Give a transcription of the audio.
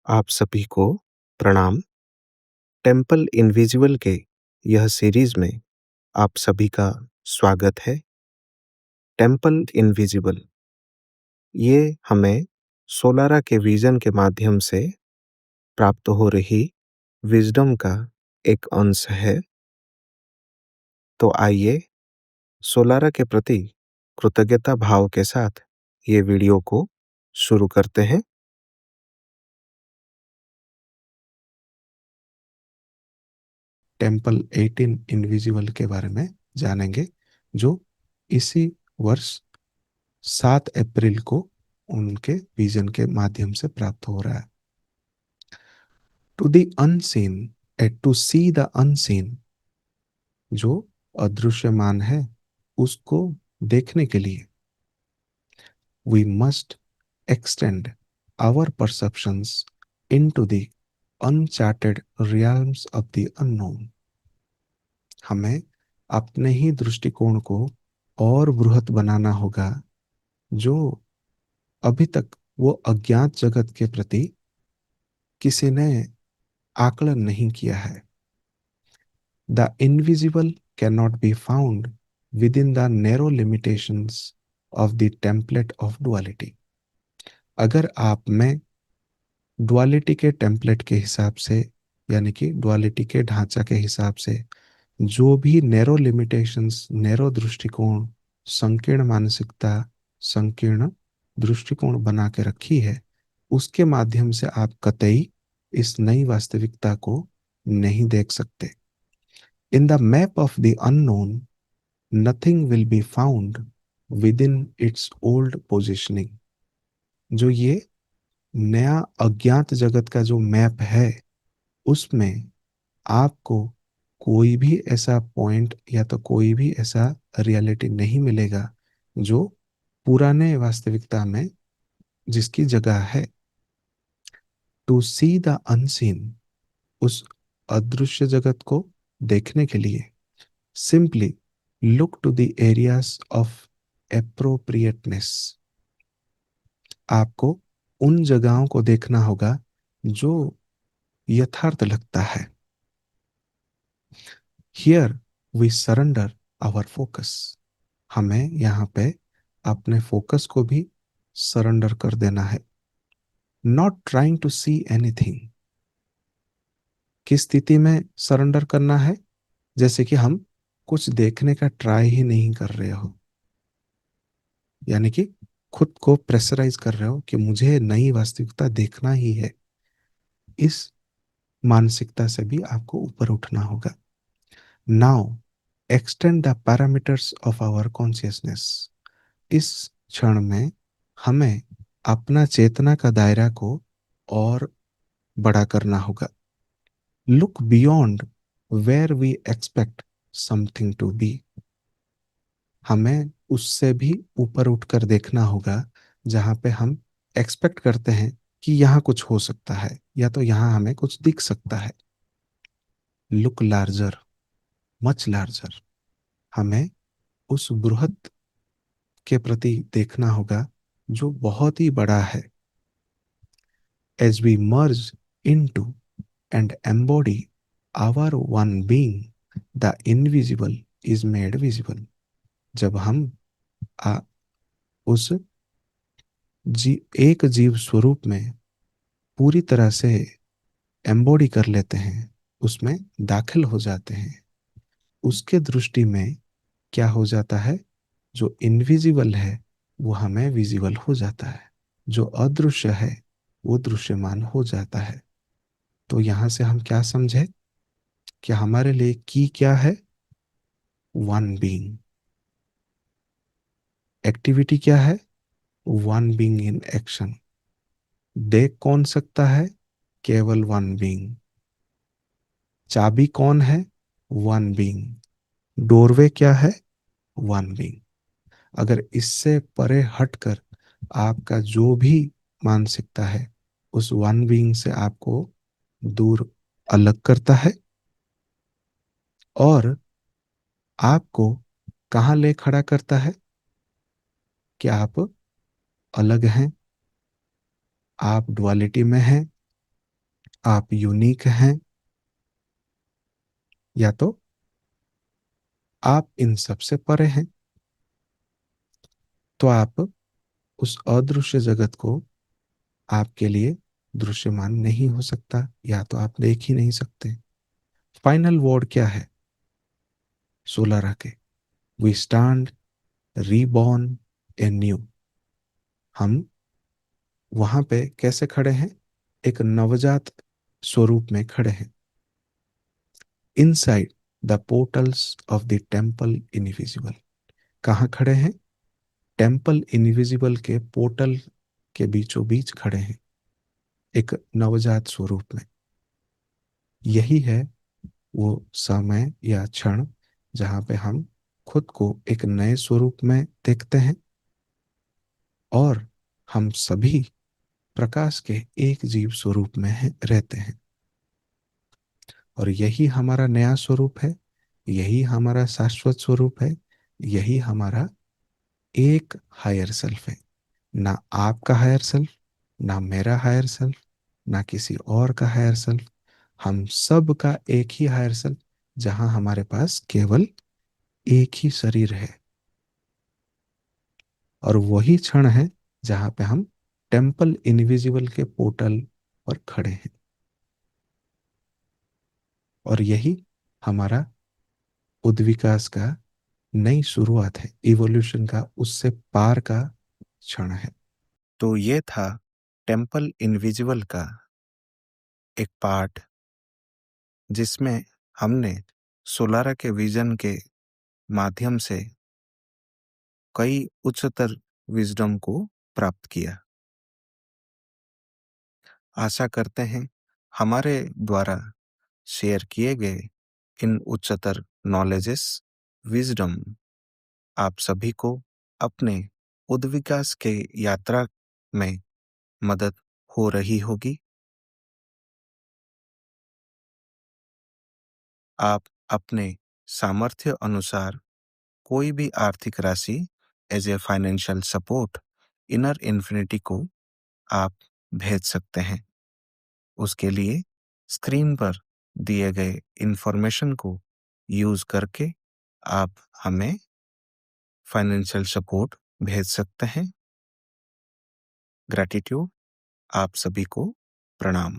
आप सभी को प्रणाम। टेम्पल इनविजिबल के यह सीरीज में आप सभी का स्वागत है। टेम्पल इनविजिबल ये हमें सोलारा के विजन के माध्यम से प्राप्त हो रही विजडम का एक अंश है। तो आइए सोलारा के प्रति कृतज्ञता भाव के साथ ये वीडियो को शुरू करते हैं। टेम्पल 18 इनविजिबल के बारे में जानेंगे, जो इसी वर्ष 7 अप्रैल को उनके विजन के माध्यम से प्राप्त हो रहा है। To the unseen at to see the unseen, जो अदृश्यमान है उसको देखने के लिए we must extend our perceptions into the uncharted realms of the unknown. हमें अपने ही दृष्टिकोण को और बृहत बनाना होगा, जो अभी तक वो अज्ञात जगत के प्रति किसी ने आकलन नहीं किया है। The invisible can not be found with in the narrow limitations of the template of duality. अगर आप में डुअलिटी के टेम्पलेट के हिसाब से, यानी कि डुअलिटी के ढांचा के हिसाब से जो भी नैरो लिमिटेशंस, नैरो दृष्टिकोण, संकीर्ण मानसिकता, संकीर्ण दृष्टिकोण बना के रखी है, उसके माध्यम से आप कतई इस नई वास्तविकता को नहीं देख सकते। In the map of the unknown nothing will be found with in its old positioning. जो ये नया अज्ञात जगत का जो मैप है, उसमें आपको कोई भी ऐसा पॉइंट या तो कोई भी ऐसा रियलिटी नहीं मिलेगा जो पुराने वास्तविकता में जिसकी जगह है। टू सी द अनसीन, उस अदृश्य जगत को देखने के लिए simply look to the areas of appropriateness. आपको उन जगहों को देखना होगा जो यथार्थ लगता है। Here we surrender our focus. हमें यहाँ पे अपने फोकस को भी सरेंडर कर देना है। Not trying to see anything. किस स्थिति में सरेंडर करना है? जैसे कि हम कुछ देखने का ट्राई ही नहीं कर रहे हो, यानी कि खुद को प्रेशराइज कर रहे हो कि मुझे नई वास्तविकता देखना ही है। इस मानसिकता से भी आपको ऊपर उठना होगा। Now extend the parameters of our consciousness. इस क्षण में हमें अपना चेतना का दायरा को और बड़ा करना होगा। Look beyond where we expect something to be. हमें उससे भी ऊपर उठकर देखना होगा, जहाँ पे हम एक्सपेक्ट करते हैं कि यहाँ कुछ हो सकता है या तो यहाँ हमें कुछ दिख सकता है। Look larger, much larger. हमें उस बृहत के प्रति देखना होगा जो बहुत ही बड़ा है। As we merge into and embody our one being, the invisible is made visible. जब हम आ, उस एक जीव स्वरूप में पूरी तरह से एम्बॉडी कर लेते हैं, उसमें दाखिल हो जाते हैं, उसके दृष्टि में क्या हो जाता है? जो इनविजिबल है वो हमें विजिबल हो जाता है, जो अदृश्य है वो दृश्यमान हो जाता है। तो यहाँ से हम क्या समझे कि हमारे लिए की क्या है? One being. एक्टिविटी क्या है? One being in action. देख कौन सकता है? केवल वन बीइंग। चाबी कौन है? One being. डोरवे क्या है? One being. अगर इससे परे हटकर आपका जो भी मानसिकता है उस वन बीइंग से आपको दूर अलग करता है और आपको कहाँ ले खड़ा करता है कि आप अलग हैं, आप डुअलिटी में हैं, आप यूनिक हैं, या तो आप इन सब से परे हैं। तो आप उस अदृश्य जगत को आपके लिए दृश्यमान नहीं हो सकता, या तो आप देख ही नहीं सकते। फाइनल वर्ड क्या है सोलारा के? We stand reborn a new. हम वहां पे कैसे खड़े हैं? एक नवजात स्वरूप में खड़े हैं। Inside the portals of the temple invisible. कहाँ खड़े हैं? टेम्पल इनविजिबल के पोर्टल के बीचों बीच खड़े हैं, एक नवजात स्वरूप में। यही है वो समय या क्षण जहाँ पे हम खुद को एक नए स्वरूप में देखते हैं, और हम सभी प्रकाश के एक जीव स्वरूप में रहते हैं। और यही हमारा नया स्वरूप है, यही हमारा शाश्वत स्वरूप है, यही हमारा एक हायर सेल्फ है। ना आपका हायर सेल्फ, ना मेरा हायर सेल्फ, ना किसी और का हायर सेल्फ। हम सब का एक ही हायर सेल्फ, जहां हमारे पास केवल एक ही शरीर है। और वही क्षण है जहां पे हम टेम्पल इनविजिबल के पोर्टल पर खड़े हैं। और यही हमारा उद्विकास का नई शुरुआत है, इवोल्यूशन का उससे पार का क्षण है। तो ये था टेम्पल इनविजिबल का एक पार्ट, जिसमें हमने सोलारा के विजन के माध्यम से कई उच्चतर विजडम को प्राप्त किया। आशा करते हैं हमारे द्वारा शेयर किए गए इन उच्चतर नॉलेजेस, विजडम आप सभी को अपने उद्विकास के यात्रा में मदद हो रही होगी। आप अपने सामर्थ्य अनुसार कोई भी आर्थिक राशि as a financial support inner infinity को आप भेज सकते हैं। उसके लिए स्क्रीन पर दिए गए इंफॉर्मेशन को यूज करके आप हमें फाइनेंशियल सपोर्ट भेज सकते हैं। ग्रैटिट्यूड। आप सभी को प्रणाम।